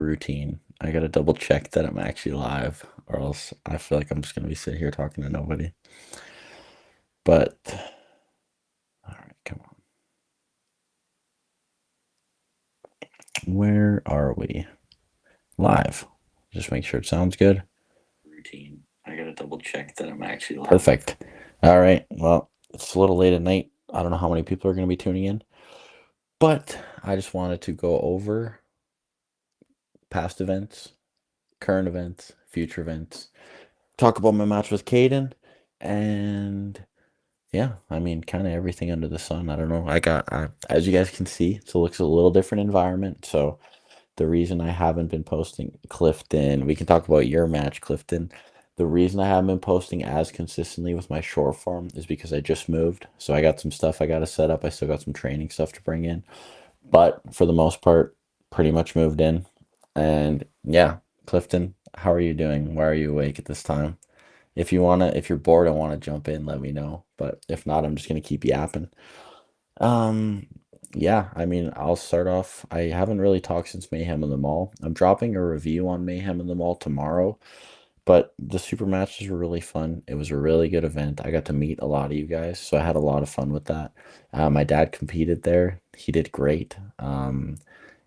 routine. I gotta double check that I'm actually live, or else I feel like I'm just gonna be sitting here talking to nobody. But all right, come on. Where are we? Live. Just make sure it sounds good. Routine. I gotta double check that I'm actually live. Perfect. All right. Well, it's a little late at night. I don't know how many people are gonna be tuning in, but I just wanted to go over past events, current events, future events, talk about my match with Caden, and yeah, I mean, kind of everything under the sun. I don't know. As you guys can see, it looks a little different environment. So the reason I haven't been posting Clifton, we can talk about your match, Clifton. The reason I haven't been posting as consistently with my short form is because I just moved. So I got some stuff I got to set up. I still got some training stuff to bring in. But for the most part, pretty much moved in. And yeah, Clifton, how are you doing? Why are you awake at this time? If you're bored and wanna jump in, let me know. But if not, I'm just gonna keep yapping. Um, yeah, I mean, I'll start off. I haven't really talked since Mayhem in the Mall. I'm dropping a review on Mayhem in the Mall tomorrow, but the super matches were really fun. It was a really good event. I got to meet a lot of you guys, so I had a lot of fun with that. My dad competed there. He did great.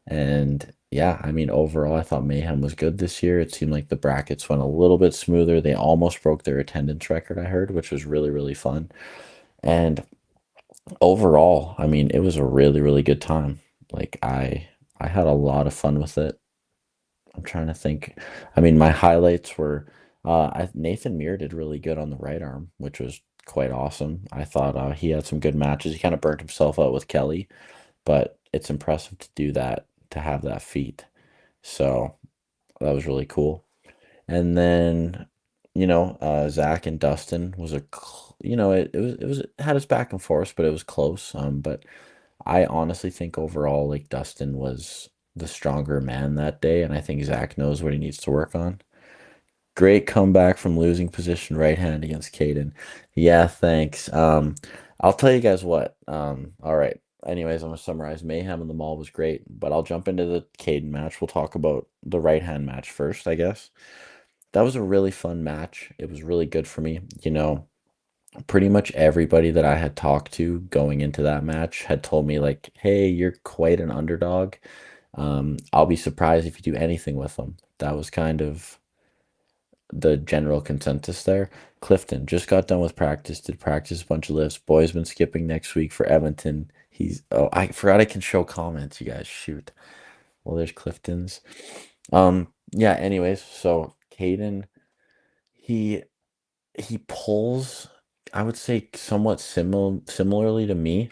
And yeah, I mean, overall, I thought Mayhem was good this year. It seemed like the brackets went a little bit smoother. They almost broke their attendance record, I heard, which was really, really fun. And overall, I mean, it was a really, really good time. Like I had a lot of fun with it. I'm trying to think. I mean, my highlights were Nathan Muir did really good on the right arm, which was quite awesome. I thought he had some good matches. He kind of burnt himself out with Kelly, but it's impressive to do that, to have that feat. So that was really cool. And then, Zach and Dustin was it had its back and forth, but it was close. But I honestly think overall, like Dustin was the stronger man that day, and I think Zach knows what he needs to work on. Great comeback from losing position right hand against Caden. Yeah, thanks. I'll tell you guys what. All right. Anyways, I'm gonna summarize. Mayhem in the Mall was great, but I'll jump into the Caden match. We'll talk about the right hand match first, I guess. That was a really fun match. It was really good for me. Pretty much everybody that I had talked to going into that match had told me like, "Hey, you're quite an underdog. I'll be surprised if you do anything with them." That was kind of the general consensus there. Clifton just got done with practice, did practice a bunch of lifts. Boy's been skipping next week for Edmonton. I forgot I can show comments, you guys. Shoot. Well, there's Clifton's. Yeah, anyways, so Caden, he he pulls, I would say somewhat similarly to me,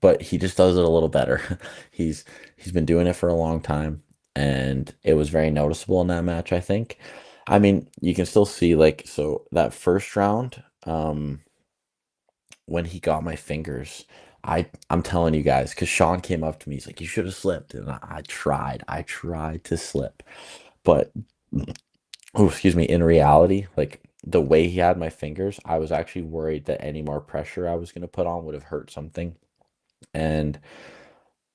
but he just does it a little better. He's he's been doing it for a long time, and it was very noticeable in that match, I think. I mean, you can still see like so that first round, when he got my fingers, I'm telling you guys, because Sean came up to me, he's like, "You should have slipped," and I tried to slip, but oh, excuse me, in reality, like the way he had my fingers, I was actually worried that any more pressure I was going to put on would have hurt something. And,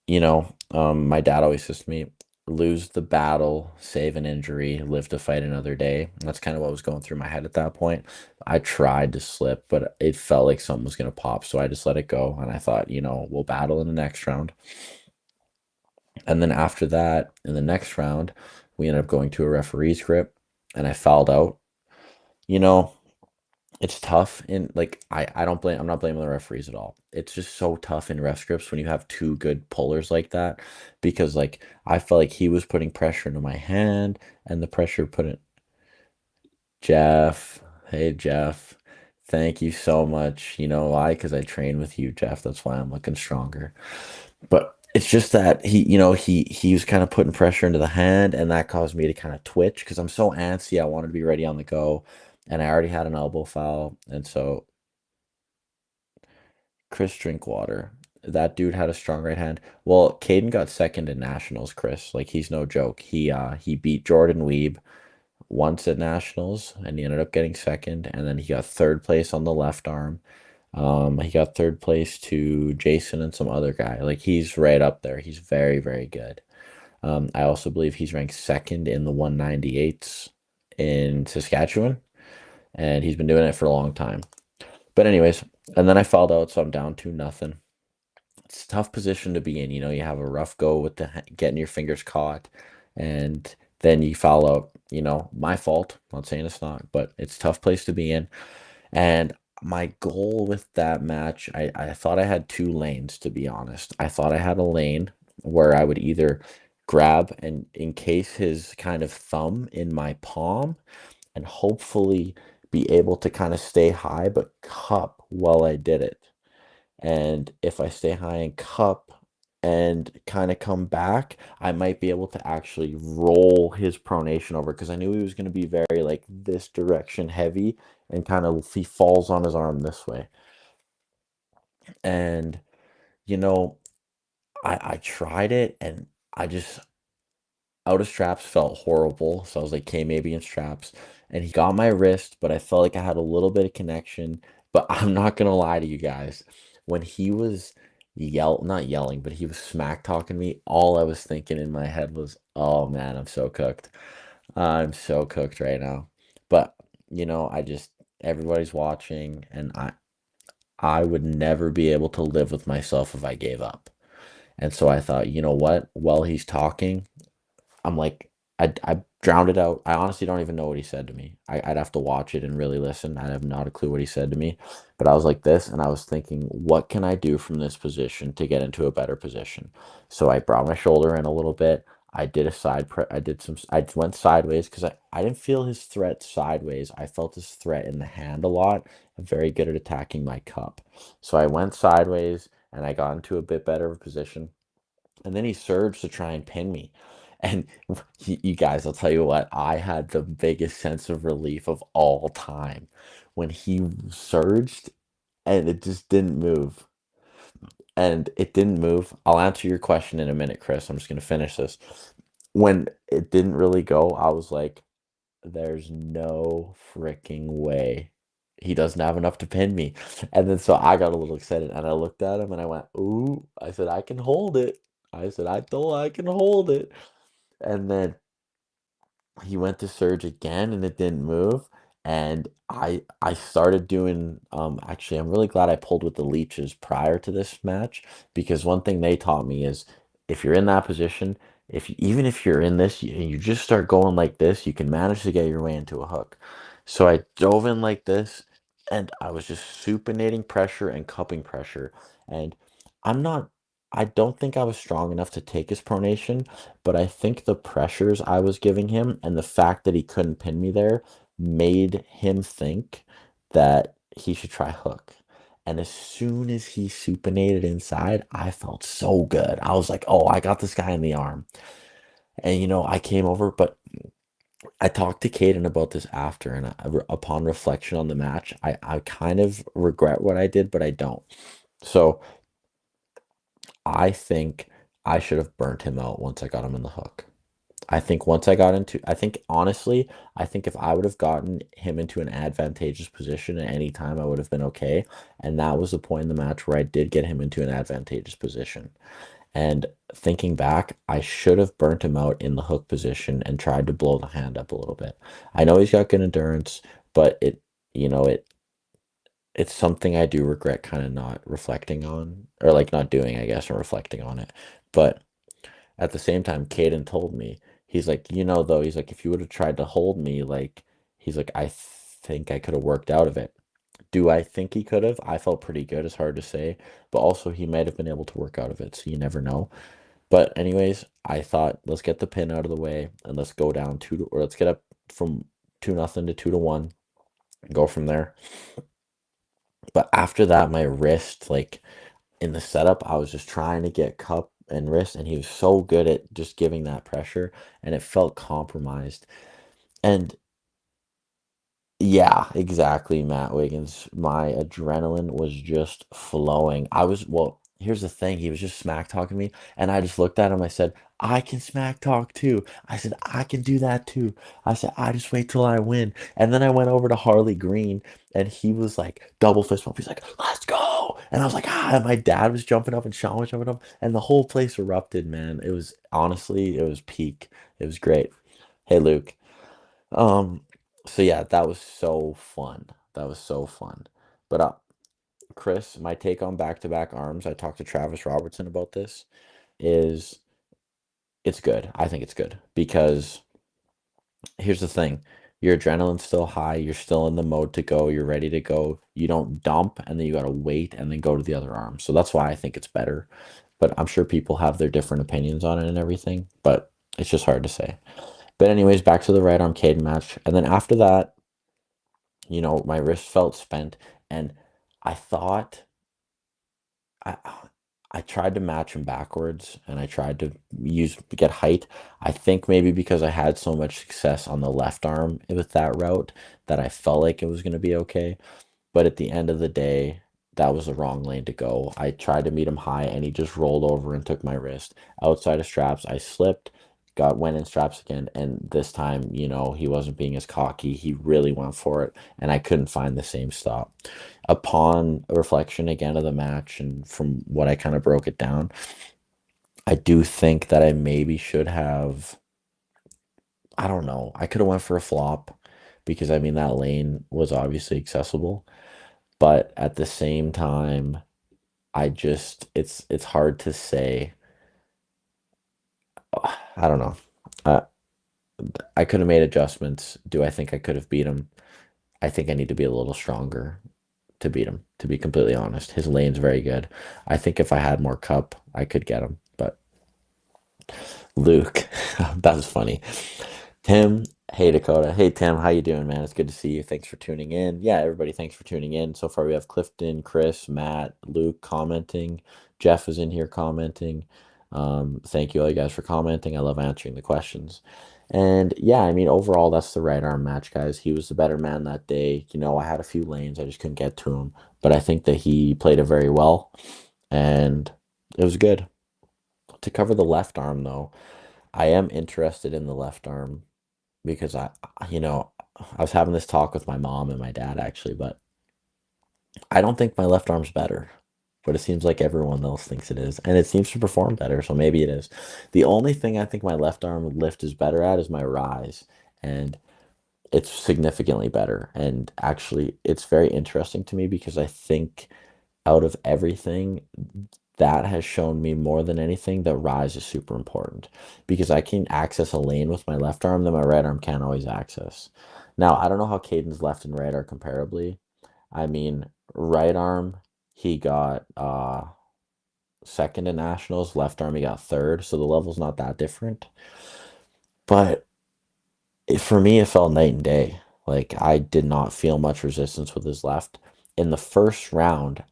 my dad always says to me, lose the battle, save an injury, live to fight another day. And that's kind of what was going through my head at that point. I tried to slip, but it felt like something was going to pop. So I just let it go. And I thought, we'll battle in the next round. And then after that, in the next round, we ended up going to a referee's grip and I fouled out. You know, it's tough in like I'm not blaming the referees at all. It's just so tough in ref scripts when you have two good pullers like that because like I felt like he was putting pressure into my hand and the pressure put it Jeff. Hey Jeff. Thank you so much. You know why? Because I train with you, Jeff. That's why I'm looking stronger. But it's just that he was kind of putting pressure into the hand, and that caused me to kind of twitch because I'm so antsy. I wanted to be ready on the go, and I already had an elbow foul, and so Chris Drinkwater, that dude had a strong right hand. Well, Caden got second in nationals. Chris, like he's no joke. He beat Jordan Weeb once at nationals, and he ended up getting second, and then he got third place on the left arm. He got third place to Jason and some other guy. Like he's right up there. He's very, very good. I also believe he's ranked second in the 198s in Saskatchewan, and he's been doing it for a long time. But anyways, and then I fouled out, so I'm down 2-0. It's a tough position to be in. You have a rough go with getting your fingers caught, and then you foul out. My fault. I'm not saying it's not, but it's a tough place to be in. And my goal with that match, I thought I had two lanes, to be honest. I thought I had a lane where I would either grab and encase his kind of thumb in my palm and hopefully be able to kind of stay high but cup while I did it. And if I stay high and cup and kind of come back, I might be able to actually roll his pronation over because I knew he was going to be very like this direction heavy and kind of he falls on his arm this way. And you know, I tried it and I just out of straps felt horrible. So I was like, okay, maybe in straps. And he got my wrist, but I felt like I had a little bit of connection. But I'm not gonna lie to you guys. When he was not yelling, but he was smack talking me, all I was thinking in my head was, oh man, I'm so cooked. I'm so cooked right now. But I just everybody's watching and I would never be able to live with myself if I gave up. And so I thought, you know what? While he's talking, I'm like, I drowned it out. I honestly don't even know what he said to me. I'd have to watch it and really listen. I have not a clue what he said to me. But I was like this, and I was thinking, what can I do from this position to get into a better position? So I brought my shoulder in a little bit. I did a I did some. I went sideways because I didn't feel his threat sideways. I felt his threat in the hand a lot. I'm very good at attacking my cup. So I went sideways and I got into a bit better of a position. And then he surged to try and pin me. And you guys, I'll tell you what, I had the biggest sense of relief of all time when he surged and it just didn't move. And it didn't move. I'll answer your question in a minute, Chris. I'm just going to finish this. When it didn't really go, I was like, there's no freaking way he doesn't have enough to pin me. And then so I got a little excited and I looked at him and I went, ooh, I said, I can hold it. I said, I thought I can hold it. And then he went to surge again and it didn't move. And I started doing actually I'm really glad I pulled with the leeches prior to this match because one thing they taught me is if you're in that position, even if you're in this you just start going like this, you can manage to get your way into a hook. So I dove in like this and I was just supinating pressure and cupping pressure. And I'm not I don't think I was strong enough to take his pronation, but I think the pressures I was giving him and the fact that he couldn't pin me there made him think that he should try hook. And as soon as he supinated inside, I felt so good. I was like, oh, I got this guy in the arm. And I came over, but I talked to Caden about this after, and upon reflection on the match, I kind of regret what I did, but I don't. So I think I should have burnt him out once I got him in the hook. I think honestly, I think if I would have gotten him into an advantageous position at any time, I would have been okay. And that was the point in the match where I did get him into an advantageous position. And thinking back, I should have burnt him out in the hook position and tried to blow the hand up a little bit. I know he's got good endurance, but you know, it, it's something I do regret kind of not reflecting on, or like not doing, I guess, or reflecting on it. But at the same time, Caden told me, he's like, though, he's like, if you would have tried to hold me, like, he's like, I think I could have worked out of it. Do I think he could have? I felt pretty good. It's hard to say, but also he might have been able to work out of it, so you never know. But anyways, I thought let's get the pin out of the way and let's go down or let's get up from 2-0 to 2-1 and go from there. But after that, my wrist, like in the setup, I was just trying to get cup and wrist, and he was so good at just giving that pressure, and it felt compromised. And yeah, exactly, Matt Wiggins. My adrenaline was just flowing. Well, here's the thing. He was just smack talking me, and I just looked at him. I said, I can smack talk too. I said, I can do that too. I said, I just wait till I win. And then I went over to Harley Green, and he was like, double fist bump. He's like, let's go. And I was like, and my dad was jumping up and Sean was jumping up, and the whole place erupted, man. It was honestly, it was peak. It was great. Hey, Luke. Um, so yeah, that was so fun. That was so fun. But Chris, my take on back-to-back arms, I talked to Travis Robertson about this, is it's good. I think it's good because here's the thing. Your adrenaline's still high, you're still in the mode to go, you're ready to go. You don't dump and then you gotta wait and then go to the other arm. So that's why I think it's better. But I'm sure people have their different opinions on it and everything, but it's just hard to say. But anyways, back to the right arm Caden match. And then after that, my wrist felt spent and I thought I I tried to match him backwards and I tried to get height. I think maybe because I had so much success on the left arm with that route that I felt like it was going to be okay. But at the end of the day, that was the wrong lane to go. I tried to meet him high and he just rolled over and took my wrist. Outside of straps, I slipped, went in straps again, and this time, he wasn't being as cocky. He really went for it, and I couldn't find the same stop. Upon reflection again of the match and from what I kind of broke it down, I do think that I maybe should have, I don't know, I could have went for a flop because I mean that lane was obviously accessible. But at the same time, it's hard to say. I don't know. Uh, I could have made adjustments. Do I think I could have beat him? I think I need to be a little stronger to beat him, to be completely honest. His lane's very good. I think if I had more cup, I could get him. But Luke, that was funny. Tim, hey Dakota. Hey Tim, how you doing, man? It's good to see you. Thanks for tuning in. Yeah, everybody, thanks for tuning in. So far we have Clifton, Chris, Matt, Luke commenting. Jeff is in here commenting. Thank you all you guys for commenting. I love answering the questions. And yeah, I mean overall that's the right arm match, guys. He was the better man that day. I had a few lanes, I just couldn't get to him. But I think that he played it very well and it was good. To cover the left arm though, I am interested in the left arm because I was having this talk with my mom and my dad actually, but I don't think my left arm's better. But it seems like everyone else thinks it is, and it seems to perform better, so maybe it is. The only thing I think my left arm lift is better at is my rise, and it's significantly better. And actually, it's very interesting to me because I think out of everything, that has shown me more than anything that rise is super important because I can access a lane with my left arm that my right arm can't always access. Now, I don't know how Caden's left and right are comparably. I mean, right arm, he got second in nationals, left arm, he got third, so the level's not that different. But for me, it felt night and day. Like, I did not feel much resistance with his left. In the first round,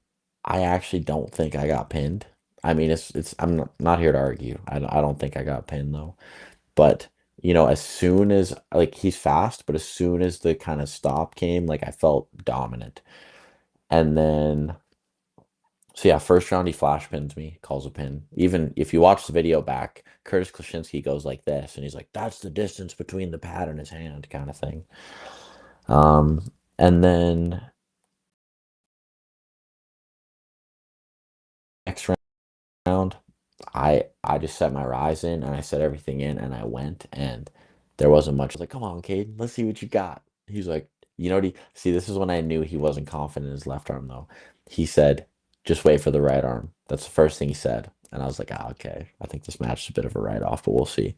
I actually don't think I got pinned. I mean, I'm not here to argue. I don't think I got pinned though. But, as soon as like he's fast, but as soon as the kind of stop came, like I felt dominant. And then so yeah, first round he flash pins me, calls a pin. Even if you watch the video back, Curtis Klashinsky goes like this, and he's like, "That's the distance between the pad and his hand," kind of thing. And then next round, I just set my rise in and I set everything in and I went and there wasn't much. I was like, "Come on, Cade, let's see what you got." He's like, see, this is when I knew he wasn't confident in his left arm though. He said, "Just wait for the right arm." That's the first thing he said. And I was like, okay. I think this match is a bit of a write-off, but we'll see.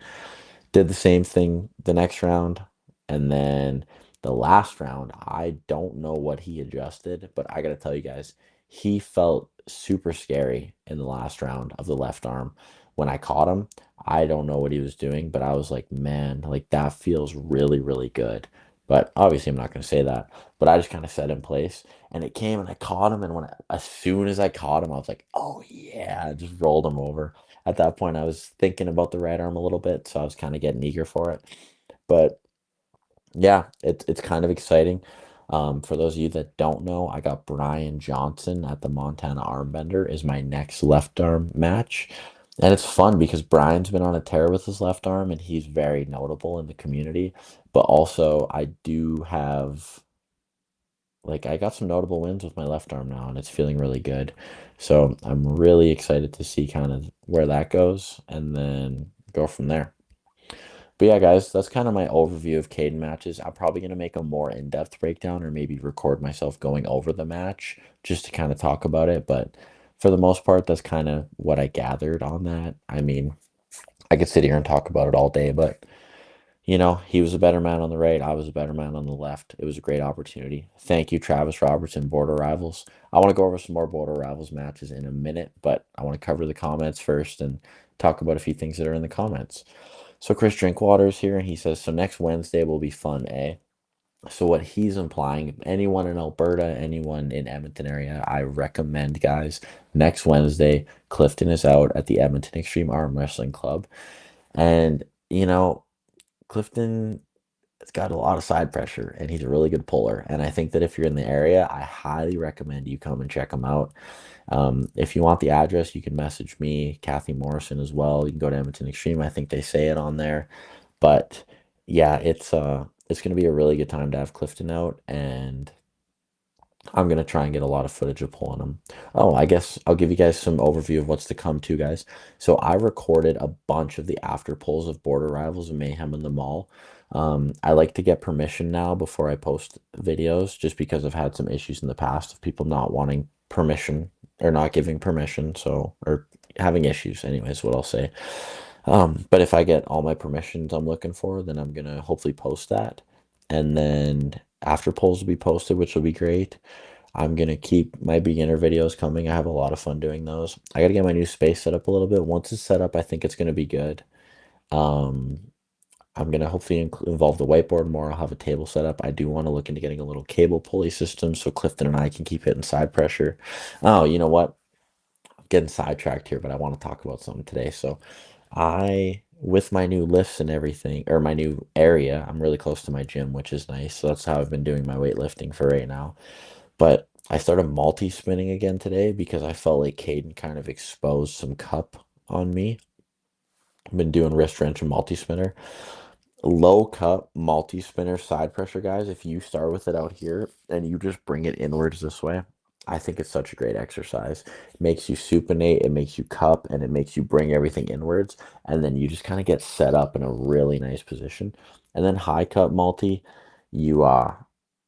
Did the same thing the next round. And then the last round, I don't know what he adjusted, but I got to tell you guys, he felt super scary in the last round of the left arm. When I caught him, I don't know what he was doing, but I was like, man, like that feels really, really good. But obviously, I'm not going to say that. But I just kind of set in place, and it came, and I caught him. And as soon as I caught him, I was like, oh yeah, I just rolled him over. At that point, I was thinking about the right arm a little bit, so I was kind of getting eager for it. But yeah, it's kind of exciting. For those of you that don't know, I got Brian Johnson at the Montana Armbender is my next left arm match. And it's fun because Brian's been on a tear with his left arm and he's very notable in the community. But also I do have like I got some notable wins with my left arm now, and it's feeling really good. So I'm really excited to see kind of where that goes, and then go from there. But yeah, guys, that's kind of my overview of Caden matches. I'm probably going to make a more in-depth breakdown or maybe record myself going over the match just to kind of talk about it. But for the most part, that's kind of what I gathered on that. I mean, I could sit here and talk about it all day, but he was a better man on the right. I was a better man on the left. It was a great opportunity. Thank you, Travis Robertson, Border Rivals. I want to go over some more Border Rivals matches in a minute, but I want to cover the comments first and talk about a few things that are in the comments. So Chris Drinkwater is here, and he says, so next Wednesday will be fun, eh? So what he's implying, anyone in Alberta, anyone in Edmonton area, I recommend, guys, next Wednesday, Clifton is out at the Edmonton Extreme Arm Wrestling Club. And, Clifton has got a lot of side pressure, and he's a really good puller. And I think that if you're in the area, I highly recommend you come and check him out. If you want the address, you can message me, Kathy Morrison as well. You can go to Edmonton Extreme. I think they say it on there. But yeah, it's gonna be a really good time to have Clifton out, and I'm gonna try and get a lot of footage of pulling him. Oh, I guess I'll give you guys some overview of what's to come too, guys. So I recorded a bunch of the after pulls of Border Rivals and Mayhem in the Mall. I like to get permission now before I post videos, just because I've had some issues in the past of people not wanting permission or not giving permission, or having issues, anyways, what I'll say. But if I get all my permissions I'm looking for, then I'm gonna hopefully post that. And then after polls will be posted, which will be great. I'm gonna keep my beginner videos coming. I have a lot of fun doing those. I gotta get my new space set up a little bit. Once it's set up, I think it's gonna be good. Um, I'm gonna hopefully involve the whiteboard more. I'll have a table set up. I do want to look into getting a little cable pulley system so Clifton and I can keep hitting side pressure. Oh, you know what? I'm getting sidetracked here, but I want to talk about something today. So with my new lifts and everything, or my new area, I'm really close to my gym, which is nice. So that's how I've been doing my weightlifting for right now. But I started multi-spinning again today because I felt like Caden kind of exposed some cup on me. I've been doing wrist wrench and multi-spinner. Low cup multi-spinner side pressure, guys. If you start with it out here and you just bring it inwards this way, I think it's such a great exercise. It makes you supinate, it makes you cup, and it makes you bring everything inwards. And then you just kind of get set up in a really nice position. And then high cup multi, you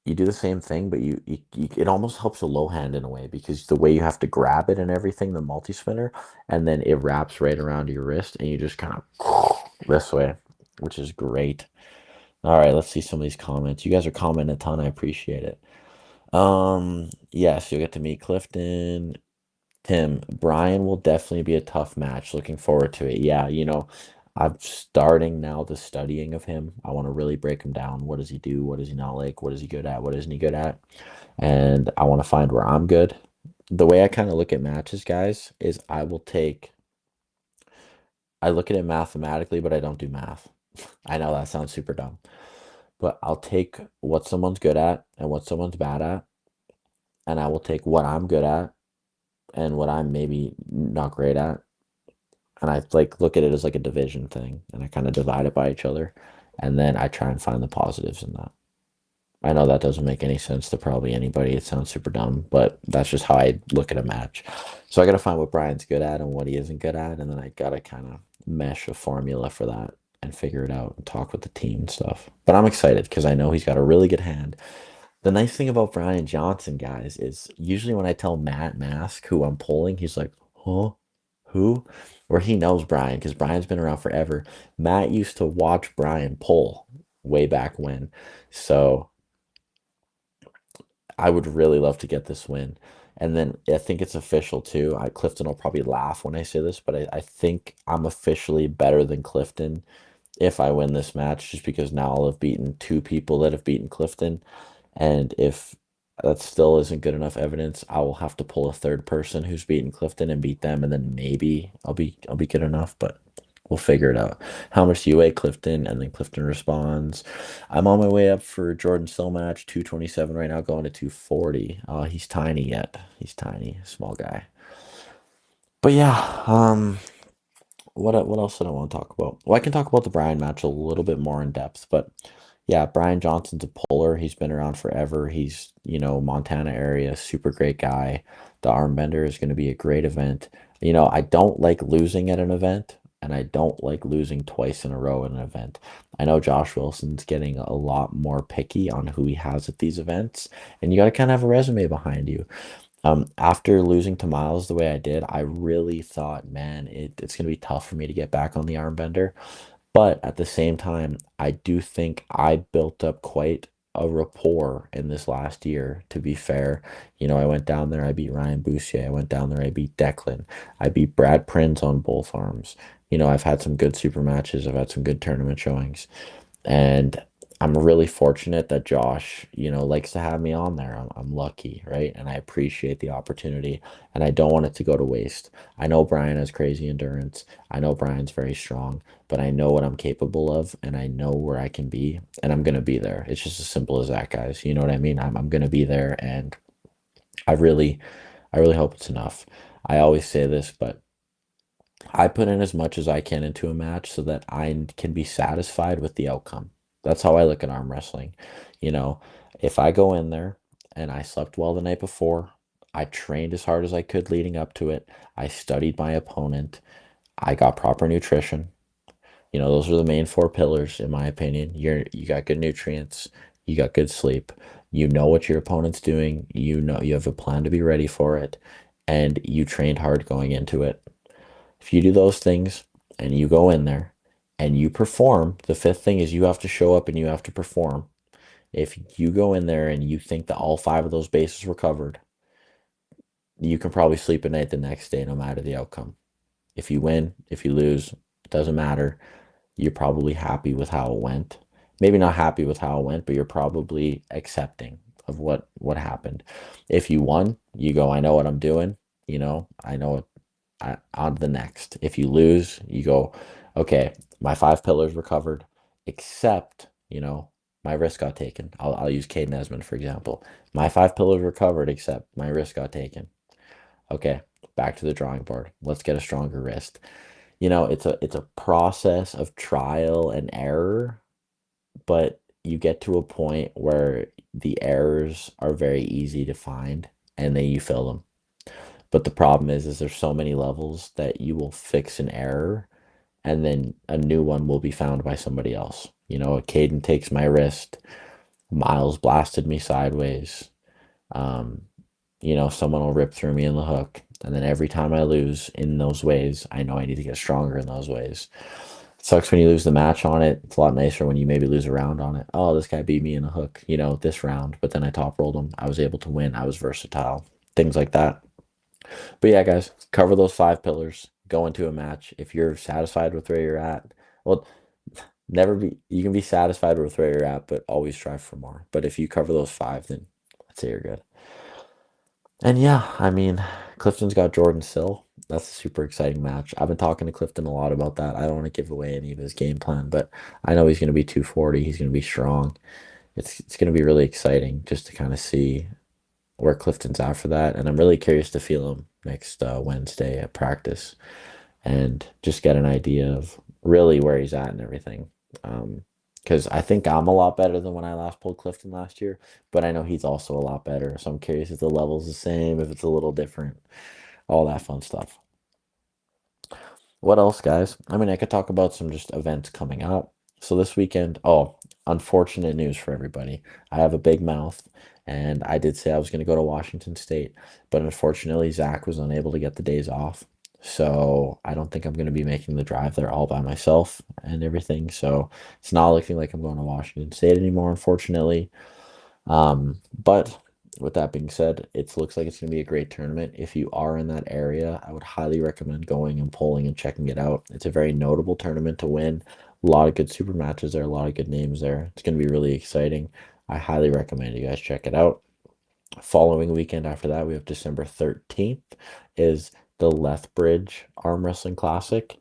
you do the same thing, but it almost helps a low hand in a way because the way you have to grab it and everything, the multi spinner, and then it wraps right around your wrist, and you just kind of this way, which is great. All right, let's see some of these comments. You guys are commenting a ton. I appreciate it. Yes, you'll get to meet Clifton. Tim, Brian will definitely be a tough match. Looking forward to it. Yeah, I'm starting now the studying of him. I want to really break him down. What does he do? What is he not like? What is he good at? What isn't he good at? And I want to find where I'm good. The way I kind of look at matches, guys, is I look at it mathematically, but I don't do math. I know that sounds super dumb, but I'll take what someone's good at and what someone's bad at, and I will take what I'm good at and what I'm maybe not great at, and I like look at it as like a division thing, and I kind of divide it by each other, and then I try and find the positives in that. I know that doesn't make any sense to probably anybody. It sounds super dumb, but that's just how I look at a match. So I got to find what Brian's good at and what he isn't good at, and then I got to kind of mesh a formula for that and figure it out and talk with the team and stuff. But I'm excited because I know he's got a really good hand. The nice thing about Brian Johnson, guys, is usually when I tell Matt Mask who I'm pulling, he's like, huh? Who? Or he knows Brian because Brian's been around forever. Matt used to watch Brian pull way back when. So I would really love to get this win. And then I think it's official too. Clifton will probably laugh when I say this, but I think I'm officially better than Clifton if I win this match, just because now I'll have beaten two people that have beaten Clifton. And if that still isn't good enough evidence, I will have to pull a third person who's beaten Clifton and beat them, and then maybe I'll be good enough, but we'll figure it out. How much do you weigh, Clifton? And then Clifton responds, I'm on my way up for Jordan Still match, 227 right now, going to 240. He's tiny yet. He's tiny, small guy. But yeah, what else did I want to talk about? Well, I can talk about the Brian match a little bit more in depth, but Yeah, Brian Johnson's a puller. He's been around forever. He's, Montana area, super great guy. The Armbender is going to be a great event. I don't like losing at an event, and I don't like losing twice in a row at an event. I know Josh Wilson's getting a lot more picky on who he has at these events, and you got to kind of have a resume behind you. After losing to Miles the way I did, I really thought, man, it's going to be tough for me to get back on the Armbender. But at the same time, I do think I built up quite a rapport in this last year, to be fair. I went down there, I beat Ryan Boucher. I went down there, I beat Declan. I beat Brad Prince on both arms. I've had some good super matches, I've had some good tournament showings. And I'm really fortunate that Josh, likes to have me on there. I'm lucky, right? And I appreciate the opportunity and I don't want it to go to waste. I know Brian has crazy endurance. I know Brian's very strong, but I know what I'm capable of and I know where I can be and I'm going to be there. It's just as simple as that, guys. You know what I mean? I'm going to be there and I really, I really hope it's enough. I always say this, but I put in as much as I can into a match so that I can be satisfied with the outcome. That's how I look at arm wrestling. You know, if I go in there and I slept well the night before, I trained as hard as I could leading up to it, I studied my opponent, I got proper nutrition. Those are the main four pillars, in my opinion. You got good nutrients, you got good sleep, you know what your opponent's doing, you have a plan to be ready for it, and you trained hard going into it. If you do those things and you go in there and you perform, the fifth thing is you have to show up and you have to perform. If you go in there and you think that all five of those bases were covered, you can probably sleep at night the next day, no matter the outcome. If you win, if you lose, it doesn't matter. You're probably happy with how it went. Maybe not happy with how it went, but you're probably accepting of what happened. If you won, you go, I know what I'm doing. I know it. On to the next. If you lose, you go, okay, my five pillars were covered, except, my wrist got taken. I'll use Caden Esmond, for example. My five pillars were covered, except my wrist got taken. Okay, back to the drawing board. Let's get a stronger wrist. It's a process of trial and error, but you get to a point where the errors are very easy to find and then you fill them. But the problem is there's so many levels that you will fix an error and then a new one will be found by somebody else. Caden takes my wrist, Miles blasted me sideways. Um, someone will rip through me in the hook. And then every time I lose in those ways, I know I need to get stronger in those ways. It sucks when you lose the match on it. It's a lot nicer when you maybe lose a round on it. Oh, this guy beat me in a hook, this round, but then I top rolled him. I was able to win. I was versatile. Things like that. But yeah, guys, cover those five pillars. Go into a match. If you're satisfied with where you're at, well, you can be satisfied with where you're at, but always strive for more. But if you cover those five, then I'd say you're good. And yeah, I mean, Clifton's got Jordan Sill. That's a super exciting match. I've been talking to Clifton a lot about that. I don't want to give away any of his game plan, but I know he's going to be 240. He's going to be strong. It's going to be really exciting just to kind of see where Clifton's at for that. And I'm really curious to feel him next Wednesday at practice and just get an idea of really where he's at and everything. Because I think I'm a lot better than when I last pulled Clifton last year, but I know he's also a lot better. So I'm curious if the level's the same, if it's a little different, all that fun stuff. What else, guys? I mean, I could talk about some just events coming up. So this weekend, oh, unfortunate news for everybody. I have a big mouth, and I did say I was going to go to Washington State, but unfortunately, Zach was unable to get the days off. So I don't think I'm going to be making the drive there all by myself and everything. So it's not looking like I'm going to Washington State anymore, unfortunately. But with that being said, it looks like it's going to be a great tournament. If you are in that area, I would highly recommend going and polling and checking it out. It's a very notable tournament to win. A lot of good super matches there, a lot of good names there. It's going to be really exciting. I highly recommend you guys check it out. Following weekend after that, we have December 13th is the Lethbridge Arm Wrestling Classic.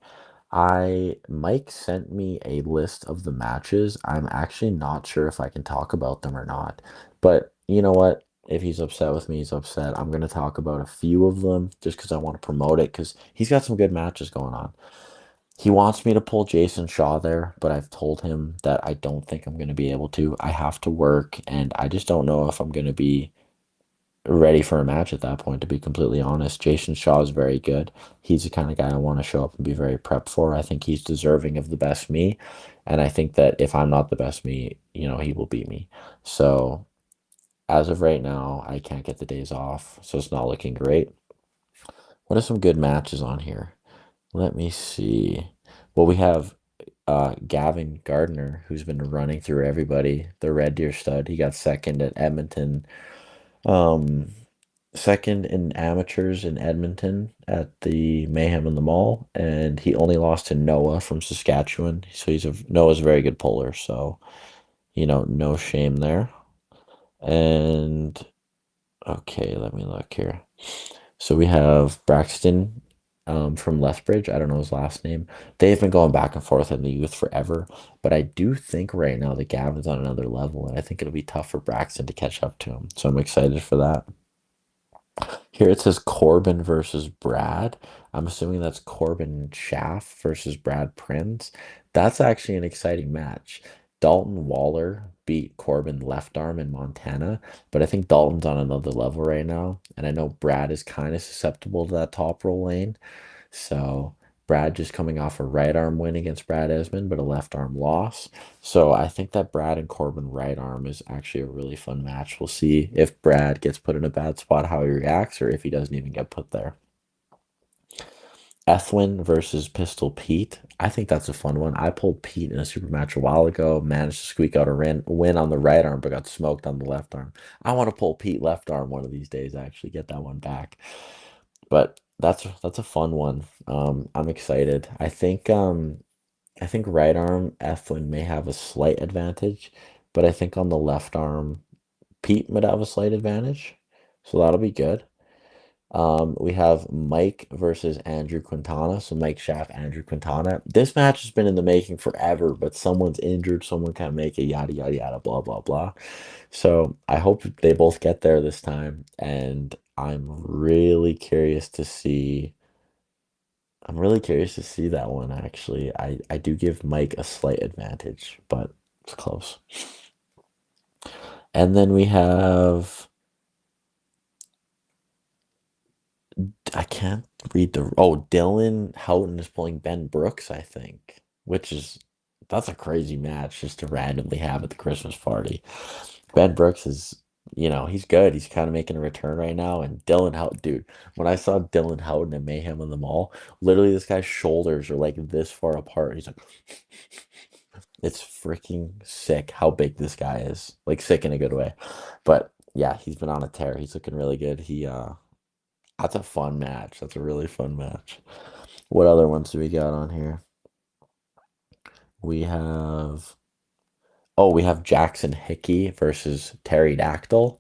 Mike sent me a list of the matches. I'm actually not sure if I can talk about them or not. But you know what? If he's upset with me, he's upset. I'm going to talk about a few of them just because I want to promote it because he's got some good matches going on. He wants me to pull Jason Shaw there, but I've told him that I don't think I'm going to be able to. I have to work, and I just don't know if I'm going to be ready for a match at that point, to be completely honest. Jason Shaw is very good. He's the kind of guy I want to show up and be very prepped for. I think he's deserving of the best me. And I think that if I'm not the best me, he will beat me. So as of right now, I can't get the days off. So it's not looking great. What are some good matches on here? Let me see. Well, we have Gavin Gardner, who's been running through everybody, the Red Deer stud. He got second at Edmonton. Um, Second in amateurs in Edmonton at the Mayhem in the Mall, and he only lost to Noah from Saskatchewan. So Noah's a very good puller, so no shame there. And okay, let me look here. So we have Braxton from Lethbridge. I don't know his last name. They've been going back and forth in the youth forever, but I do think right now that Gavin's on another level, and I think it'll be tough for Braxton to catch up to him. So I'm excited for that. Here it says Corbin versus Brad. I'm assuming that's Corbin Schaff versus Brad Prinz. That's actually an exciting match. Dalton Waller beat Corbin left arm in Montana, but I think Dalton's on another level right now. And I know Brad is kind of susceptible to that top roll lane. So Brad just coming off a right arm win against Brad Esmond, but a left arm loss. So I think that Brad and Corbin right arm is actually a really fun match. We'll see if Brad gets put in a bad spot, how he reacts, or if he doesn't even get put there. Ethlin versus Pistol Pete. I think that's a fun one. I pulled Pete in a super match a while ago, managed to squeak out a win on the right arm, but got smoked on the left arm. I want to pull Pete left arm one of these days, actually get that one back. But that's a fun one. I'm excited. I think right arm Eflin may have a slight advantage, but I think on the left arm Pete might have a slight advantage. So that'll be good. We have Mike versus Andrew Quintana. So Mike Schaff, Andrew Quintana. This match has been in the making forever, but someone's injured, someone can't make it, yada yada yada, blah blah blah. So I hope they both get there this time, and I'm really curious to see that one actually. I do give Mike a slight advantage, but it's close. And then we have I can't read Dylan Houghton is pulling Ben Brooks, I think, that's a crazy match just to randomly have at the Christmas party. Ben Brooks is, he's good. He's kind of making a return right now. And Dylan Houghton, dude, when I saw Dylan Houghton and Mayhem in the Mall, literally this guy's shoulders are like this far apart. He's like, it's freaking sick how big this guy is. Like sick in a good way. But yeah, he's been on a tear. He's looking really good. That's a fun match. That's a really fun match. What other ones do we got on here? We have we have Jackson Hickey versus Terry Dactyl.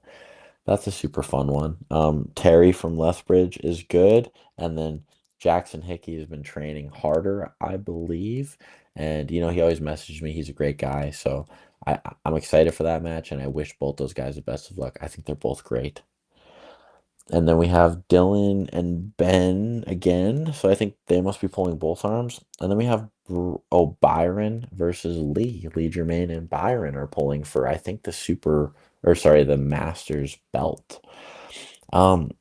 That's a super fun one. Terry from Lethbridge is good, and then Jackson Hickey has been training harder, I believe. And he always messaged me. He's a great guy, so I'm excited for that match, and I wish both those guys the best of luck. I think they're both great. And then we have Dylan and Ben again. So I think they must be pulling both arms. And then we have Byron versus Lee. Lee Germain and Byron are pulling for I think the Masters belt. Um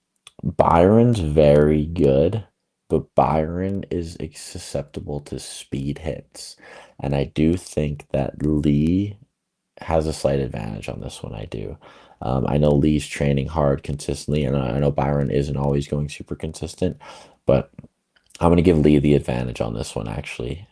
Byron's very good, but Byron is susceptible to speed hits. And I do think that Lee has a slight advantage on this one. I do. I know Lee's training hard consistently, and I know Byron isn't always going super consistent, but I'm going to give Lee the advantage on this one, actually.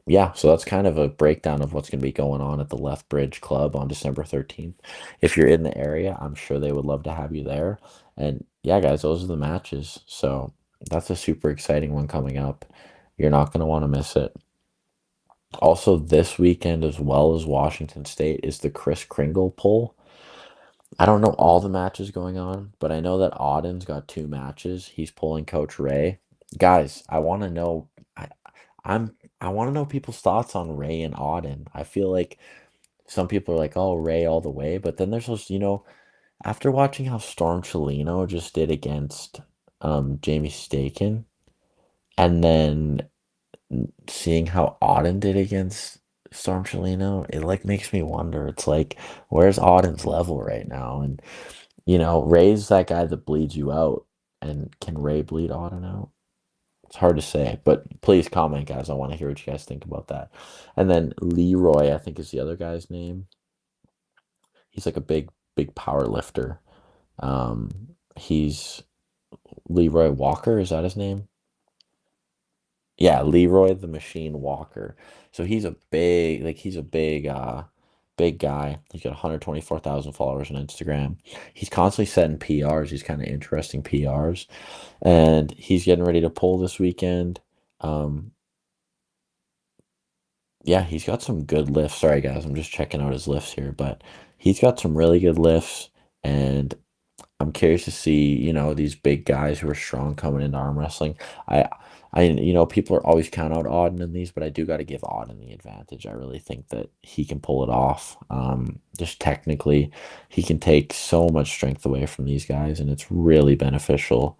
Yeah, so that's kind of a breakdown of what's going to be going on at the Lethbridge Club on December 13th. If you're in the area, I'm sure they would love to have you there. And yeah, guys, those are the matches. So that's a super exciting one coming up. You're not going to want to miss it. Also, this weekend, as well as Washington State, is the Chris Kringle pull. I don't know all the matches going on, but I know that Auden's got two matches. He's pulling Coach Ray. Guys, I want to know. I want to know people's thoughts on Ray and Auden. I feel like some people are like, "Oh, Ray all the way," but then there's those, after watching how Storm Chelino just did against Jamie Staken, and then seeing how Auden did against Storm Shalino, it like makes me wonder. It's like, where's Auden's level right now? And Ray's that guy that bleeds you out. And can Ray bleed Auden out? It's hard to say, but please comment, guys. I want to hear what you guys think about that. And then Leroy, I think is the other guy's name. He's like a big power lifter. He's Leroy Walker, is that his name? Yeah, Leroy the Machine Walker. So he's a big guy. He's got 124,000 followers on Instagram. He's constantly setting PRs, these kind of interesting PRs. And he's getting ready to pull this weekend. Um, yeah, he's got some good lifts. Sorry guys, I'm just checking out his lifts here, but he's got some really good lifts, and I'm curious to see, these big guys who are strong coming into arm wrestling. I, people are always count out Auden in these, but I do got to give Auden the advantage. I really think that he can pull it off. Just technically, he can take so much strength away from these guys, and it's really beneficial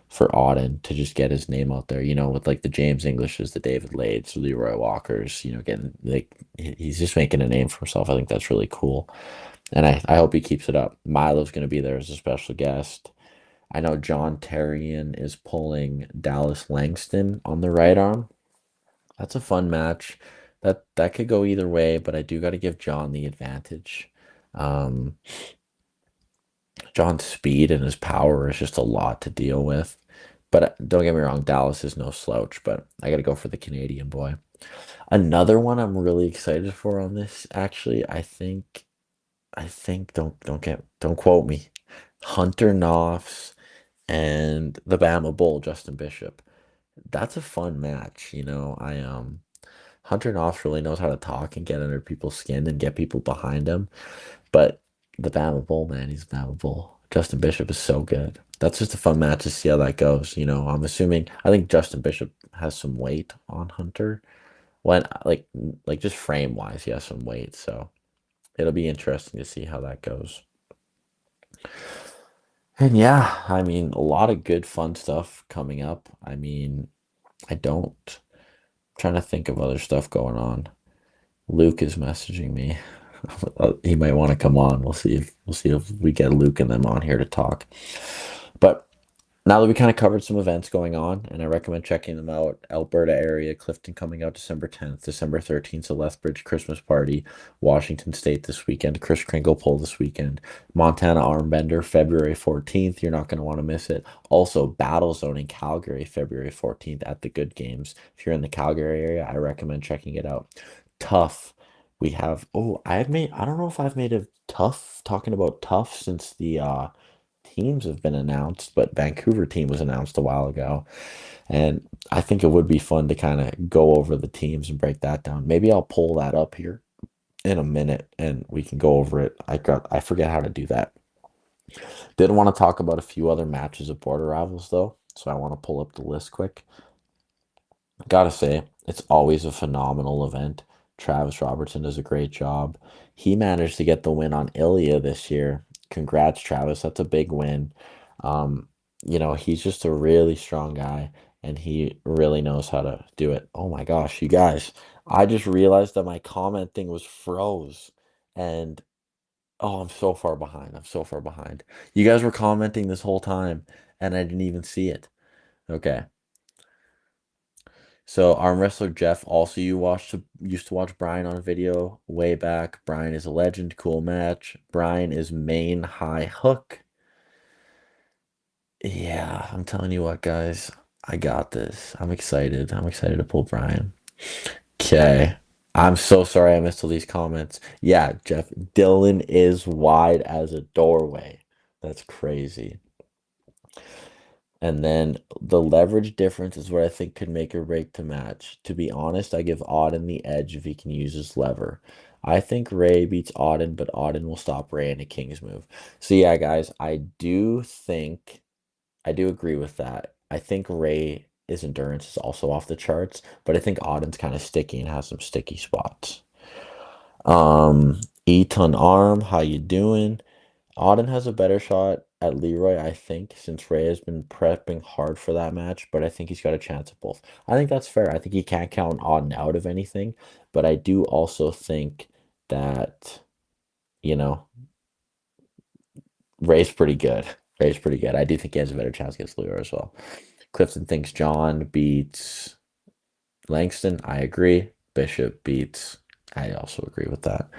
for Auden to just get his name out there. With like the James Englishes, the David Lades, Leroy Walkers. Getting like he's just making a name for himself. I think that's really cool. And I hope he keeps it up. Milo's going to be there as a special guest. I know John Terrian is pulling Dallas Langston on the right arm. That's a fun match. That could go either way, but I do got to give John the advantage. Um, John's speed and his power is just a lot to deal with. But don't get me wrong, Dallas is no slouch, but I got to go for the Canadian boy. Another one I'm really excited for on this, actually, I think don't quote me. Hunter Knopfs and the Bama Bull, Justin Bishop. That's a fun match, Hunter Knopfs really knows how to talk and get under people's skin and get people behind him. But the Bama Bull, man, he's Bama Bull. Justin Bishop is so good. That's just a fun match to see how that goes. I think Justin Bishop has some weight on Hunter. When like just frame wise, he has some weight, so it'll be interesting to see how that goes. And yeah, I mean, a lot of good fun stuff coming up. I mean, I don't trying to think of other stuff going on. Luke is messaging me. He might want to come on. We'll see if we get Luke and them on here to talk. But now that we kind of covered some events going on, and I recommend checking them out. Alberta area, Clifton coming out December 10th, December 13th, so Lethbridge Christmas party, Washington State this weekend, Chris Kringle pull this weekend, Montana Armbender February 14th. You're not going to want to miss it. Also, Battle Zone in Calgary February 14th at the Good Games. If you're in the Calgary area, I recommend checking it out. Tough. We have, I don't know if I've made a tough talking about tough since the teams have been announced, but Vancouver team was announced a while ago. And I think it would be fun to kind of go over the teams and break that down. Maybe I'll pull that up here in a minute and we can go over it. I forget how to do that. Did want to talk about a few other matches of Border Rivals though, so I want to pull up the list quick. Gotta say, it's always a phenomenal event. Travis Robertson does a great job. He managed to get the win on Ilya this year. Congrats, Travis. That's a big win. Um, he's just a really strong guy and he really knows how to do it. Oh my gosh, you guys, I just realized that my comment thing was froze and oh, I'm so far behind. I'm so far behind. You guys were commenting this whole time and I didn't even see it. Okay. So arm wrestler Jeff, also used to watch Brian on video way back. Brian is a legend, cool match. Brian is main high hook. Yeah, I'm telling you what, guys, I got this. I'm excited. I'm excited to pull Brian. Okay. I'm so sorry I missed all these comments. Yeah, Jeff, Dylan is wide as a doorway. That's crazy. And then the leverage difference is what I think could make or break the match. To be honest, I give Auden the edge if he can use his lever. I think Ray beats Auden, but Auden will stop Ray in a King's move. So yeah, guys, I do agree with that. I think Ray's endurance is also off the charts, but I think Auden's kind of sticky and has some sticky spots. Eton Arm, how you doing? Auden has a better shot at Leroy, I think, since Ray has been prepping hard for that match, but I think he's got a chance at both. I think that's fair. I think he can't count on out of anything, but I do also think that, you know, Ray's pretty good. Ray's pretty good. I do think he has a better chance against Leroy as well. Clifton thinks John beats Langston. I agree. Bishop beats. I also agree with that.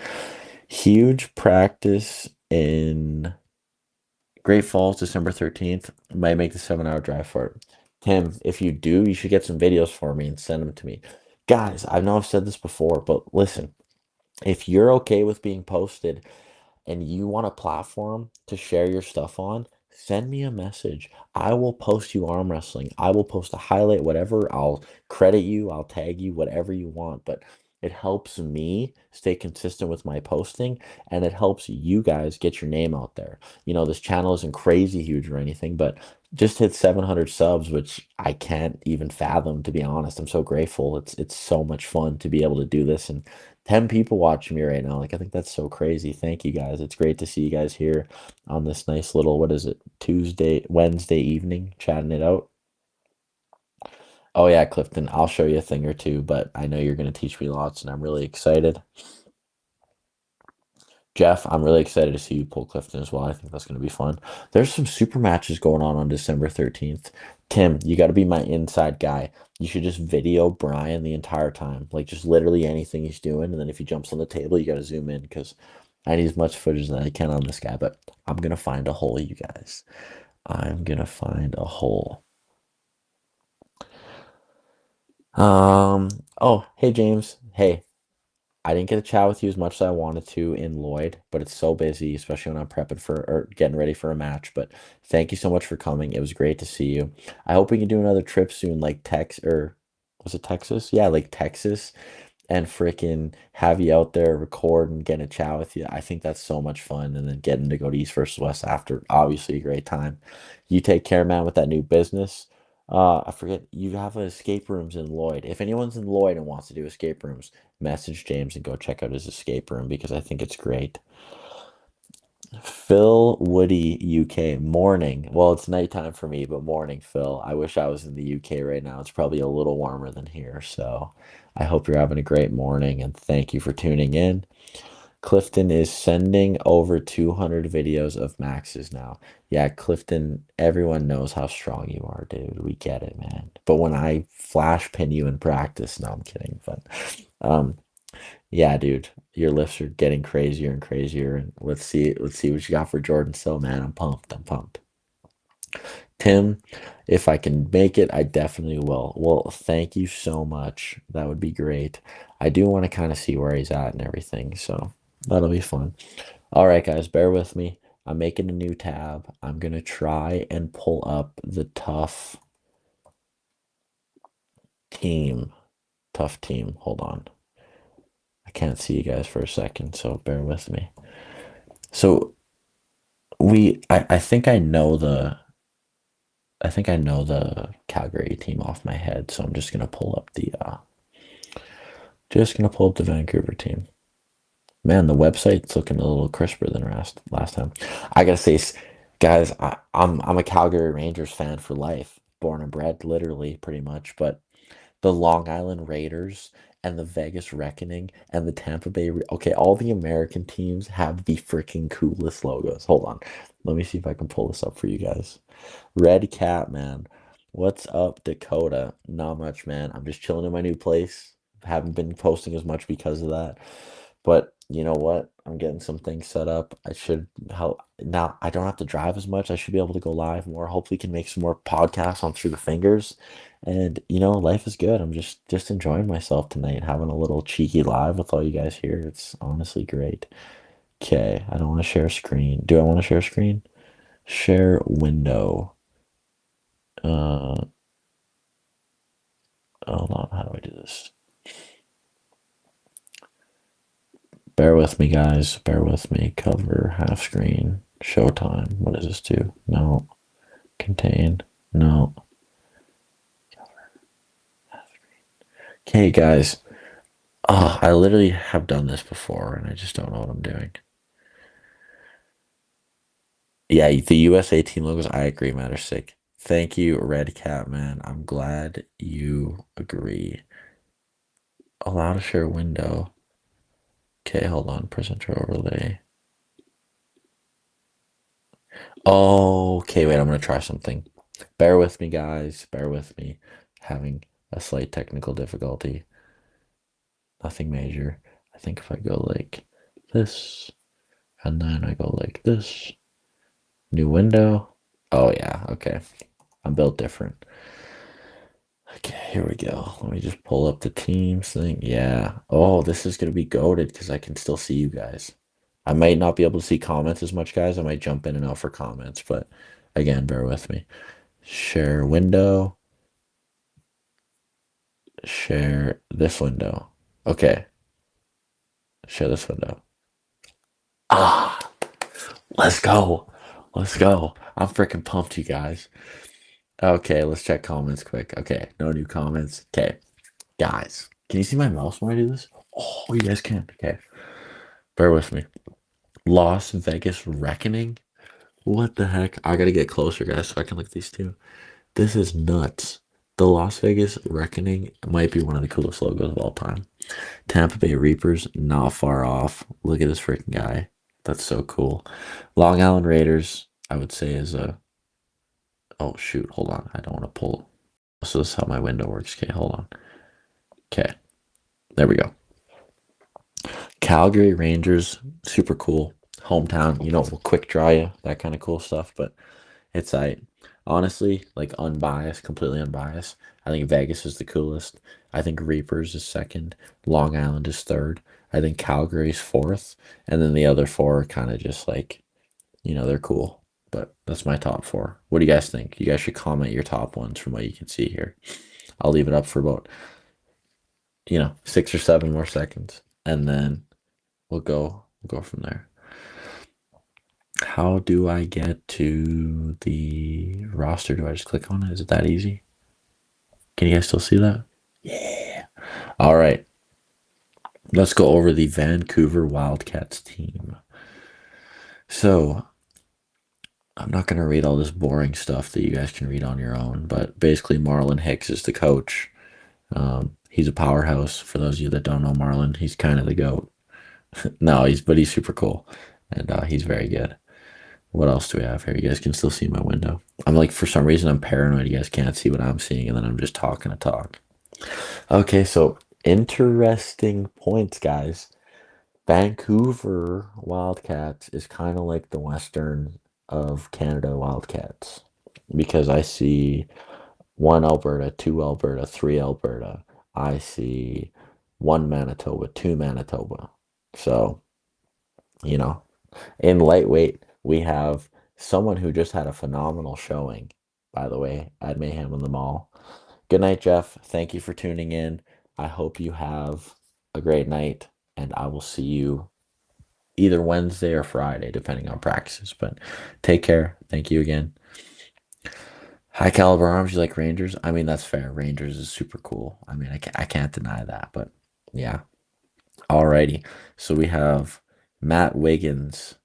Huge practice in Great Falls, December 13th. Might make the 7 hour drive for it. Tim, if you do, you should get some videos for me and send them to me. Guys, I know I've said this before, but listen, if you're okay with being posted and you want a platform to share your stuff on, send me a message. I will post you arm wrestling. I will post a highlight, whatever. I'll credit you, I'll tag you, whatever you want. But it helps me stay consistent with my posting and it helps you guys get your name out there. This channel isn't crazy huge or anything, but just hit 700 subs, which I can't even fathom, to be honest. I'm so grateful. It's so much fun to be able to do this and 10 people watching me right now. Like, I think that's so crazy. Thank you guys. It's great to see you guys here on this nice little, what is it, Wednesday evening, chatting it out. Oh, yeah, Clifton, I'll show you a thing or two, but I know you're going to teach me lots, and I'm really excited. Jeff, I'm really excited to see you pull Clifton as well. I think that's going to be fun. There's some super matches going on December 13th. Tim, you got to be my inside guy. You should just video Brian the entire time, like just literally anything he's doing. And then if he jumps on the table, you got to zoom in because I need as much footage as I can on this guy. But I'm going to find a hole, you guys. I'm going to find a hole. Oh, hey, James. Hey, I didn't get to chat with you as much as I wanted to in Lloyd, but it's so busy, especially when I'm prepping for or getting ready for a match. But thank you so much for coming. It was great to see you. I hope we can do another trip soon, like was it Texas? Yeah, like Texas and freaking have you out there record and get a chat with you. I think that's so much fun. And then getting to go to East versus West after, obviously a great time. You take care, man, with that new business. I forget you have escape rooms in Lloyd. If anyone's in Lloyd and wants to do escape rooms, message James and go check out his escape room because I think it's great. Phil Woody, UK, morning. Well, it's nighttime for me, but morning, Phil. I wish I was in the UK right now. It's probably a little warmer than here. So I hope you're having a great morning and thank you for tuning in. Clifton is sending over 200 videos of Max's now. Yeah, Clifton, everyone knows how strong you are, dude. We get it, man. But when I flash pin you in practice, no, I'm kidding. But um, yeah, dude, your lifts are getting crazier and crazier. And let's see what you got for Jordan Still, man. I'm pumped. I'm pumped. Tim, if I can make it, I definitely will. Well, thank you so much. That would be great. I do want to kind of see where he's at and everything, so that'll be fun. All right, guys, bear with me. I'm making a new tab. I'm gonna try and pull up the team. Tough team. Hold on. I can't see you guys for a second, so bear with me. So I think I know the Calgary team off my head, so I'm just gonna pull up the Vancouver team. Man, the website's looking a little crisper than last time. I gotta say, guys, I'm a Calgary Rangers fan for life, born and bred, literally, pretty much. But the Long Island Raiders and the Vegas Reckoning and the Tampa Bay. Okay, all the American teams have the freaking coolest logos. Hold on, let me see if I can pull this up for you guys. Red Cat, man. What's up, Dakota? Not much, man. I'm just chilling in my new place. Haven't been posting as much because of that. But you know what? I'm getting some things set up. I should help now. I don't have to drive as much. I should be able to go live more. Hopefully, can make some more podcasts on Through the Fingers. And life is good. I'm just enjoying myself tonight, having a little cheeky live with all you guys here. It's honestly great. Okay, I don't want to share screen. Do I want to share screen? Share window. Uh, Hold on. How do I do this? Bear with me, guys. Bear with me. Cover, half screen, showtime. What does this do? No. Contain. No. Cover, half screen. Okay, guys. Oh, I literally have done this before and I just don't know what I'm doing. Yeah, the USA team logos, I agree, matter sick. Thank you, Red Cat Man. I'm glad you agree. Allow to share window. Okay, hold on. Presenter overlay. Oh, okay, wait, I'm gonna try something. Bear with me, guys. Bear with me. Having a slight technical difficulty. Nothing major. I think if I go like this, and then I go like this, new window. Oh yeah, okay. I'm built different. Okay, here we go. Let me just pull up the Teams thing. Yeah. Oh, this is gonna be goated because I can still see you guys. I might not be able to see comments as much, guys. I might jump in and out for comments, but again, bear with me. Share window. Share this window. Okay. Share this window. Ah, let's go. Let's go. I'm freaking pumped, you guys. Okay, let's check comments quick. Okay, no new comments. Okay, guys, can you see my mouse when I do this? Oh, you guys can. Okay, bear with me. Las Vegas Reckoning. What the heck? I gotta get closer, guys, so I can look at these two. This is nuts. The Las Vegas Reckoning might be one of the coolest logos of all time. Tampa Bay Reapers, not far off. Look at this freaking guy. That's so cool. Long Island Raiders, I would say, is a. Oh, shoot. Hold on. I don't want to pull. So this is how my window works. Okay, hold on. Okay, there we go. Calgary Rangers, super cool. Hometown, will quick dry you, that kind of cool stuff. But it's honestly, like unbiased, completely unbiased. I think Vegas is the coolest. I think Reapers is second. Long Island is third. I think Calgary's fourth. And then the other four are kind of just like, they're cool. But that's my top four. What do you guys think? You guys should comment your top ones from what you can see here. I'll leave it up for about, 6 or 7 more seconds. And then we'll go from there. How do I get to the roster? Do I just click on it? Is it that easy? Can you guys still see that? Yeah. All right. Let's go over the Vancouver Wildcats team. So, I'm not going to read all this boring stuff that you guys can read on your own, but basically, Marlon Hicks is the coach. He's a powerhouse. For those of you that don't know Marlon, he's kind of the GOAT. No, he's super cool, and he's very good. What else do we have here? You guys can still see my window. I'm like, for some reason, I'm paranoid. You guys can't see what I'm seeing, and then I'm just talking to talk. Okay, so interesting points, guys. Vancouver Wildcats is kind of like the Western of Canada Wildcats because I see one Alberta, two Alberta, three Alberta. I see one Manitoba, two Manitoba. So, you know, in lightweight, we have someone who just had a phenomenal showing, by the way, at Mayhem in the Mall. Good night, Jeff. Thank you for tuning in. I hope you have a great night, and I will see you either Wednesday or Friday, depending on practices. But take care. Thank you again. High caliber arms, you like Rangers? I mean, that's fair. Rangers is super cool. I mean, I can't deny that, but yeah. Alrighty. So we have Matt Wiggins.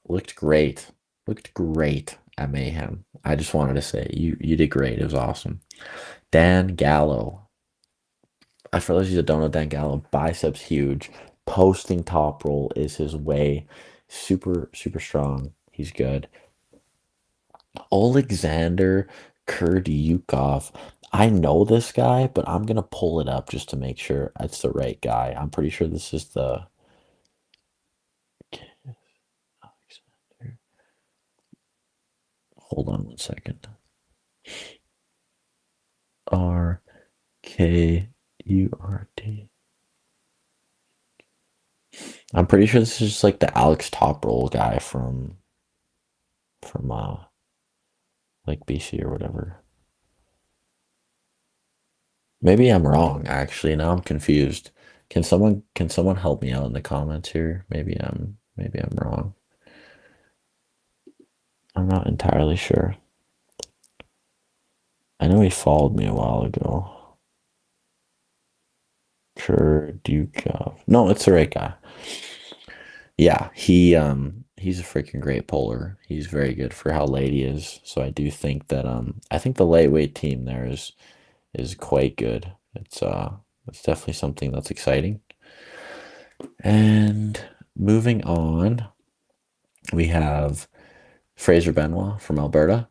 Looked great. Looked great at Mayhem. I just wanted to say you did great. It was awesome. Dan Gallo. For those of you that don't know Dan Gallo, biceps huge. Posting top roll is his way. Super, super strong. He's good. Alexander Kurdyukov. I know this guy, but I'm gonna pull it up just to make sure it's the right guy. I'm pretty sure this is the hold on one second. RKURT. I'm pretty sure this is just like the Alex Top Roll guy from like BC or whatever. Maybe I'm wrong, actually. Now I'm confused. Can someone help me out in the comments here? Maybe I'm wrong. I'm not entirely sure. I know he followed me a while ago. Sure, Duke. No, it's the right guy. Yeah, he he's a freaking great puller. He's very good for how late he is. So I do think that I think the lightweight team there is quite good. It's definitely something that's exciting. And moving on, we have Fraser Benoit from Alberta,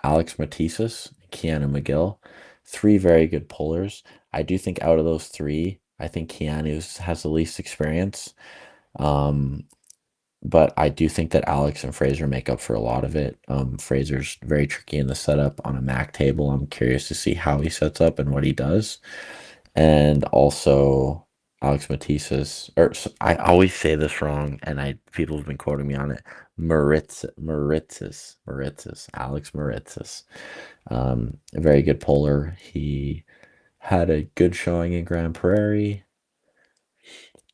Alex Matissas, Keanu McGill, three very good pullers. I do think out of those three, I think Keanu has the least experience. Um, but I do think that Alex and Fraser make up for a lot of it. Fraser's very tricky in the setup on a Mac table. I'm curious to see how he sets up and what he does. And also Alex Matissas, I always say this wrong, and people have been quoting me on it. Alex Maritzis. A very good puller. He had a good showing in Grand Prairie.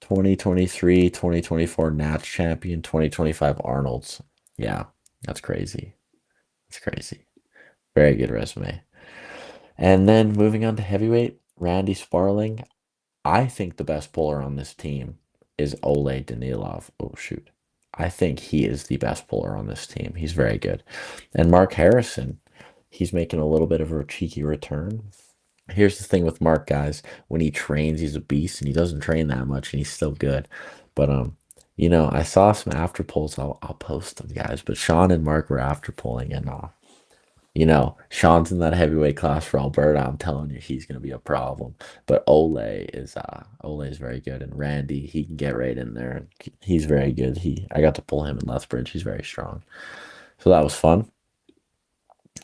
2023, 2024 Nats champion, 2025 Arnold's. Yeah, that's crazy. That's crazy. Very good resume. And then moving on to heavyweight, Randy Sparling. I think the best puller on this team is Ole Danilov. Oh, shoot. I think he is the best puller on this team. He's very good. And Mark Harrison, he's making a little bit of a cheeky return. Here's the thing with Mark, guys. When he trains, he's a beast, and he doesn't train that much, and he's still good. But I saw some after pulls. I'll post them, guys. But Sean and Mark were after pulling, and Sean's in that heavyweight class for Alberta. I'm telling you, he's gonna be a problem. But Ole is very good, and Randy, he can get right in there. He's very good. I got to pull him in Lethbridge. He's very strong. So that was fun.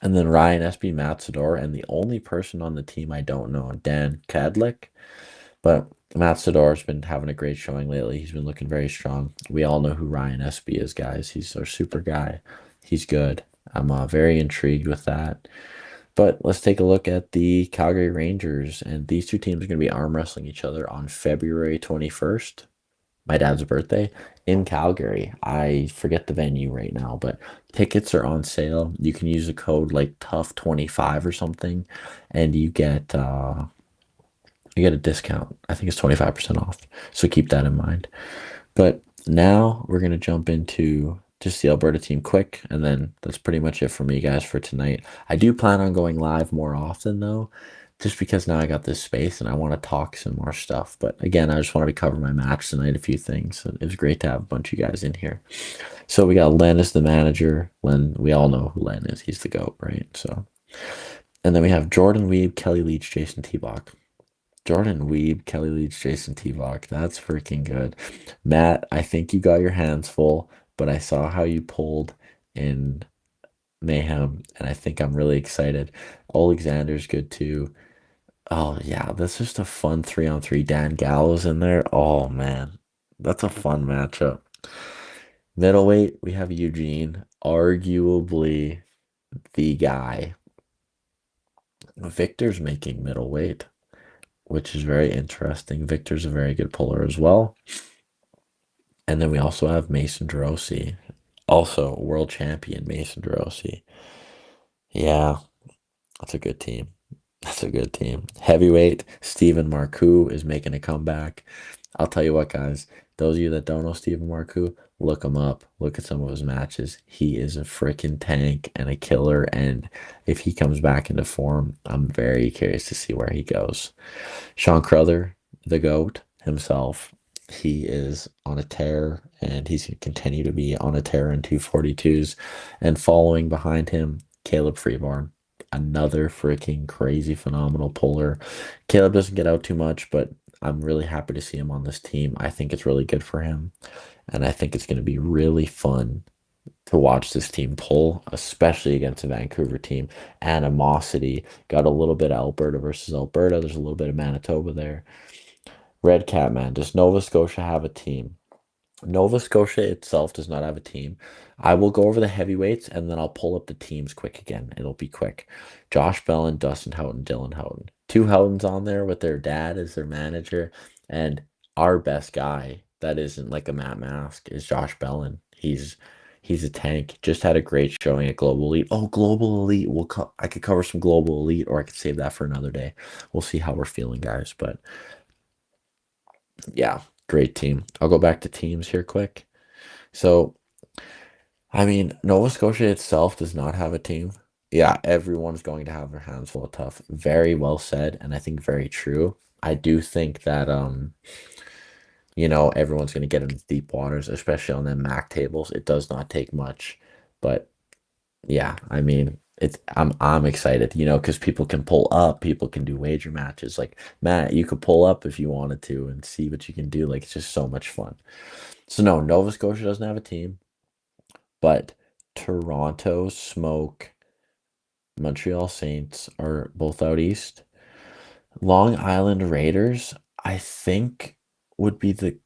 And then Ryan Espy Matador, and the only person on the team I don't know, Dan Kadlik. But Matador's been having a great showing lately. He's been looking very strong. We all know who Ryan Espy is, guys. He's our super guy. He's good. I'm very intrigued with that. But let's take a look at the Calgary Rangers, and these two teams are going to be arm wrestling each other on February 21st, my dad's birthday, in Calgary. I forget the venue right now, but tickets are on sale. You can use a code like Tough25 or something, and you get a discount. I think it's 25% off. So keep that in mind. But now we're going to jump into just the Alberta team quick, and then that's pretty much it for me, guys, for tonight. I do plan on going live more often, though, just because now I got this space and I want to talk some more stuff. But again, I just wanted to cover my match tonight, a few things. It was great to have a bunch of you guys in here. So we got Len as the manager. Len, we all know who Len is. He's the GOAT, right? So, and then we have Jordan Weeb, Kelly Leach, Jason T-Bach. Jordan Weeb, Kelly Leach, Jason T-Bach. That's freaking good. Matt, I think you got your hands full, but I saw how you pulled in Mayhem, and I think I'm really excited. Alexander's good too. Oh yeah, that's just a fun 3-on-3. Dan Gallows in there. Oh man, that's a fun matchup. Middleweight, we have Eugene, arguably the guy. Victor's making middleweight, which is very interesting. Victor's a very good puller as well. And then we also have Mason DeRossi, also world champion Mason DeRossi. Yeah, that's a good team. That's a good team. Heavyweight, Stephen Marcoux is making a comeback. I'll tell you what, guys, those of you that don't know Stephen Marcoux, look him up. Look at some of his matches. He is a freaking tank and a killer. And if he comes back into form, I'm very curious to see where he goes. Sean Crowther, the GOAT himself, he is on a tear, and he's going to continue to be on a tear in 242s. And following behind him, Caleb Freeborn, another freaking crazy, phenomenal puller. Caleb doesn't get out too much, but I'm really happy to see him on this team. I think it's really good for him, and I think it's going to be really fun to watch this team pull, especially against a Vancouver team. Animosity, got a little bit of Alberta versus Alberta. There's a little bit of Manitoba there. Red Cat, man, does Nova Scotia have a team? Nova Scotia itself does not have a team. I will go over the heavyweights, and then I'll pull up the teams quick again. It'll be quick. Josh Bellin, Dustin Houghton, Dylan Houghton. Two Houghtons on there with their dad as their manager. And our best guy that isn't like a Matt Mask is Josh Bellin. He's a tank. Just had a great showing at Global Elite. Oh, Global Elite. I could cover some Global Elite, or I could save that for another day. We'll see how we're feeling, guys. But yeah, great team. I'll go back to teams here quick. So I mean, Nova Scotia itself does not have a team. Yeah, everyone's going to have their hands full of tough. Very well said, and I think very true. I do think that everyone's going to get into deep waters, especially on the MAC tables. It does not take much, but yeah, I mean, I'm excited, because people can pull up, people can do wager matches. Like Matt, you could pull up if you wanted to and see what you can do. Like it's just so much fun. So no, Nova Scotia doesn't have a team, but Toronto Smoke, Montreal Saints are both out east. Long Island Raiders, I think would be the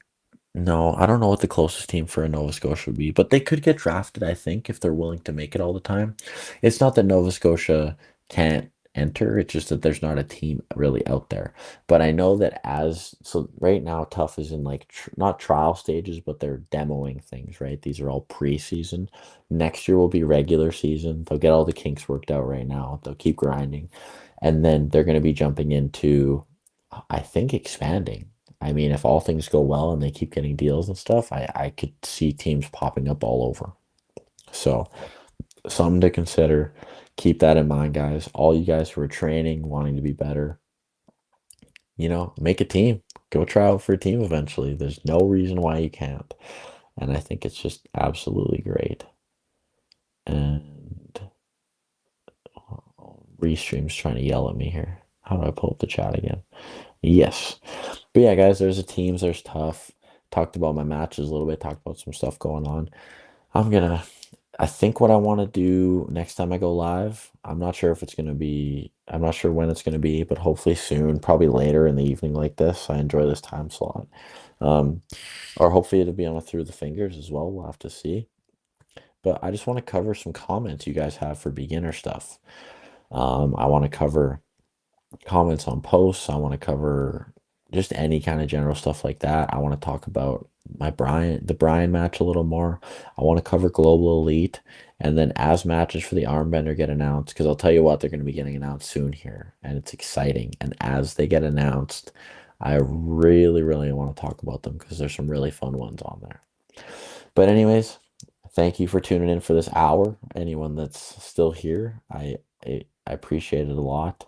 no, I don't know what the closest team for a Nova Scotia would be, but they could get drafted, I think, if they're willing to make it all the time. It's not that Nova Scotia can't enter, it's just that there's not a team really out there. But I know that so right now, Tough is in like not trial stages, but they're demoing things, right? These are all preseason. Next year will be regular season. They'll get all the kinks worked out right now. They'll keep grinding. And then they're going to be jumping into, I think, expanding. I mean, if all things go well and they keep getting deals and stuff, I could see teams popping up all over. So, something to consider. Keep that in mind, guys. All you guys who are training, wanting to be better, make a team. Go try out for a team eventually. There's no reason why you can't. And I think it's just absolutely great. And Restream's trying to yell at me here. How do I pull up the chat again? Yes. But yeah, guys, there's there's tough. Talked about my matches a little bit, talked about some stuff going on. I'm gonna, I think what I want to do next time I go live, I'm not sure when it's gonna be, but hopefully soon, probably later in the evening like this. I enjoy this time slot. Um, or hopefully it'll be on a Through the Fingers as well. We'll have to see. But I just want to cover some comments you guys have for beginner stuff. I want to cover comments on posts. I want to cover just any kind of general stuff like that. I want to talk about the Brian match a little more. I want to cover Global Elite. And then as matches for the Armbender get announced, because I'll tell you what, they're going to be getting announced soon here, and it's exciting. And as they get announced, I really, really want to talk about them because there's some really fun ones on there. But anyways, thank you for tuning in for this hour. Anyone that's still here, I appreciate it a lot.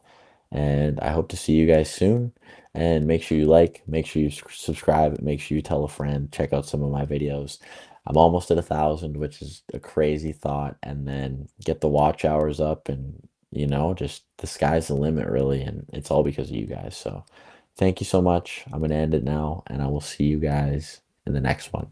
And I hope to see you guys soon. And make sure you like, make sure you subscribe, make sure you tell a friend, check out some of my videos. I'm almost at 1,000, which is a crazy thought. And then get the watch hours up, and just the sky's the limit, really. And it's all because of you guys. So thank you so much. I'm gonna end it now, and I will see you guys in the next one.